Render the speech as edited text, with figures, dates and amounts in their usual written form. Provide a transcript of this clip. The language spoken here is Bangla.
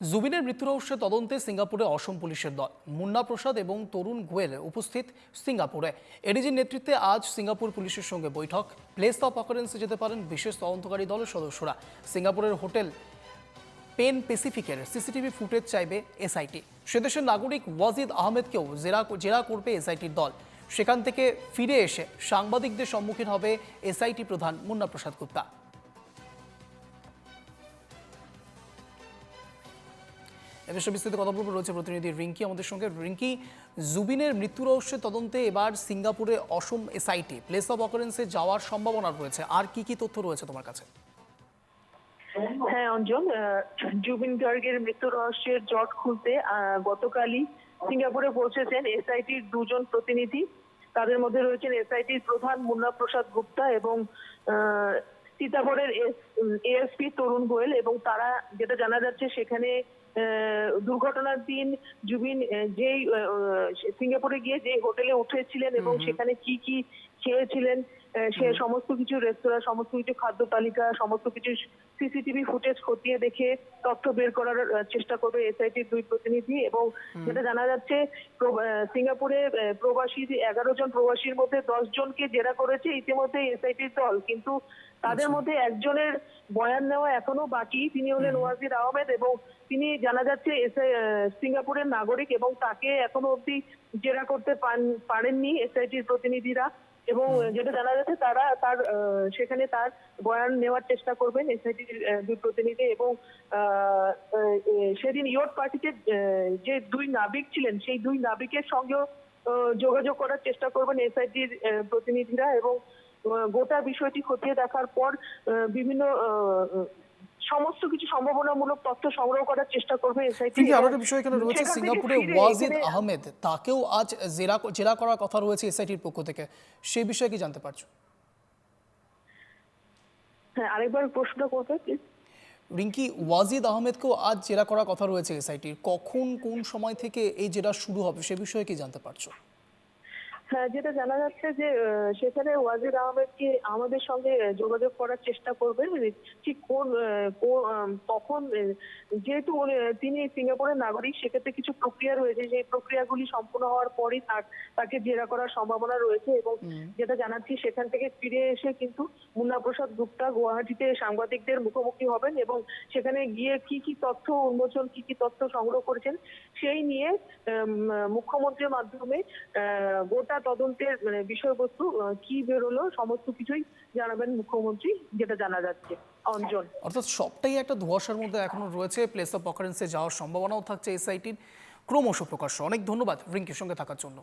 জুবিনের মৃত্যু রহস্যে তদন্তে সিঙ্গাপুরে অসম পুলিশের দল। মুন্না প্রসাদ এবং তরুণ গোয়েল উপস্থিত সিঙ্গাপুরে। এডিজির নেতৃত্বে আজ সিঙ্গাপুর পুলিশের সঙ্গে বৈঠক। প্লেস অফ অকারেন্সে যেতে পারেন বিশেষ তদন্তকারী দলের সদস্যরা। সিঙ্গাপুরের হোটেল পেন প্যাসিফিকের সিসিটিভি ফুটেজ চাইবে এসআইটি। সেদেশের নাগরিক ওয়াজিদ আহমেদকেও জেরা করবে এসআইটির দল। সেখান থেকে ফিরে এসে সাংবাদিকদের সম্মুখীন হবে এসআইটি প্রধান মুন্না প্রসাদ গুপ্তা। এ বিষয়ে বিস্তৃত কথা বলবো, রয়েছে প্রতিনিধি রিঙ্কি আমাদের সঙ্গে। রিঙ্কি, জুবিনের মৃত্যু রহস্যের তদন্তে এবার সিঙ্গাপুরে অসম এসআইটি প্লেস অফ অকারেন্সে যাওয়ার সম্ভাবনা রয়েছে। আর কি কি তথ্য রয়েছে তোমার কাছে? হ্যাঁ অঞ্জন, জুবিন গার্গের মৃত্যু রহস্যের জট খুলতে গতকালই সিঙ্গাপুরে পৌঁছেছেন এসআইটির দুজন প্রতিনিধি। তাদের মধ্যে রয়েছেন এসআইটির প্রধান মুন্না প্রসাদ গুপ্তা এবং সীতাপুরের এএসপি তরুণ গোয়েল। এবং তারা, যেটা জানা যাচ্ছে, সেখানে দুর্ঘটনার দিন জুবিন যেই সিঙ্গাপুরে গিয়ে যে হোটেলে উঠেছিলেন এবং সেখানে কি কি খেয়েছিলেন, সে সমস্ত কিছু রেস্তোরাঁ, সমস্ত কিছু খাদ্য তালিকা, সমস্ত কিছু সিসিটিভি ফুটেজ খতিয়ে দেখে তথ্য বের করার চেষ্টা করবে এসআইটির দুই প্রতিনিধি। এবং যেটা জানা যাচ্ছে, সিঙ্গাপুরে প্রবাসী 11 জন প্রবাসীর মধ্যে 10 জনকে জেরা করেছে ইতিমধ্যে এসআইটির দল। কিন্তু তাদের মধ্যে একজনের বয়ান নেওয়া এখনো বাকি। তিনি হলেন ওয়াজিদ আহমেদ এবং তিনি, জানা যাচ্ছে, সিঙ্গাপুরের নাগরিক এবং তাকে এখনো অব্দি জেরা করতে পারেননি এসআইটির প্রতিনিধিরা। এবং যেটা জানা যাচ্ছে, তারা সেখানে তার বয়ান নেওয়ার চেষ্টা করবেন এসআইটির দুই প্রতিনিধি। এবং সেদিন ইয়ট পার্টিতে যে দুই নাবিক ছিলেন, সেই দুই নাবিকের সঙ্গেও যোগাযোগ করার চেষ্টা করবেন এসআইটির প্রতিনিধিরা। এবং গোটা বিষয়টি খতিয়ে দেখার পর বিভিন্ন সমস্ত কিছু সম্ভাবনামূলক তথ্য সংগ্রহ করার চেষ্টা করবে এসআইটি। আরো একটা বিষয় এখানে রয়েছে, সিঙ্গাপুরে ওয়াজিদ আহমেদ, তাকেও আজ জেরা করার কথা রয়েছে এসআইটির পক্ষ থেকে। সেই বিষয়ে কি জানতে পারছো? হ্যাঁ, আরেকবার প্রশ্ন করবে প্লিজ। রিঙ্কি, ওয়াজিদ আহমেদকেও আজ জেরা করার কথা রয়েছে এসআইটির। কখন, কোন সময় থেকে এই জেরা শুরু হবে সে বিষয়ে কি জানতে পারছো? হ্যাঁ, যেটা জানা যাচ্ছে যে সেখানে ওয়াজিদ আহমেদকে আমাদের সঙ্গে যোগাযোগ করার চেষ্টা করবে। ঠিক কখন, যেহেতু তিনি সিঙ্গাপুরের নাগরিক, সেক্ষেত্রে কিছু প্রক্রিয়া রয়েছে, সেই প্রক্রিয়াগুলি সম্পূর্ণ হওয়ার পরই তাকে জেরা করার সম্ভাবনা রয়েছে। এবং যেটা জানাচ্ছি, সেখান থেকে ফিরে এসে কিন্তু মুন্না প্রসাদ গুপ্তা গুয়াহাটিতে সাংবাদিকদের মুখোমুখি হবেন এবং সেখানে গিয়ে কি কি তথ্য উন্মোচন, কি কি তথ্য সংগ্রহ করেছেন সেই নিয়ে মুখ্যমন্ত্রীর মাধ্যমে গোটা তদন্তের বিষয়বস্তু কি বেরোলো সমস্ত কিছুই জানাবেন মুখ্যমন্ত্রী, যেটা জানা যাচ্ছে অঞ্জন। অর্থাৎ সবটাই একটা ধোঁয়াশার মধ্যে এখনো রয়েছে। প্লেস অফ অকারেন্সে যাওয়ার সম্ভাবনাও থাকছে এসআইটির ক্রমশ প্রকাশ্য। অনেক ধন্যবাদ রিঙ্কির সঙ্গে থাকার জন্য।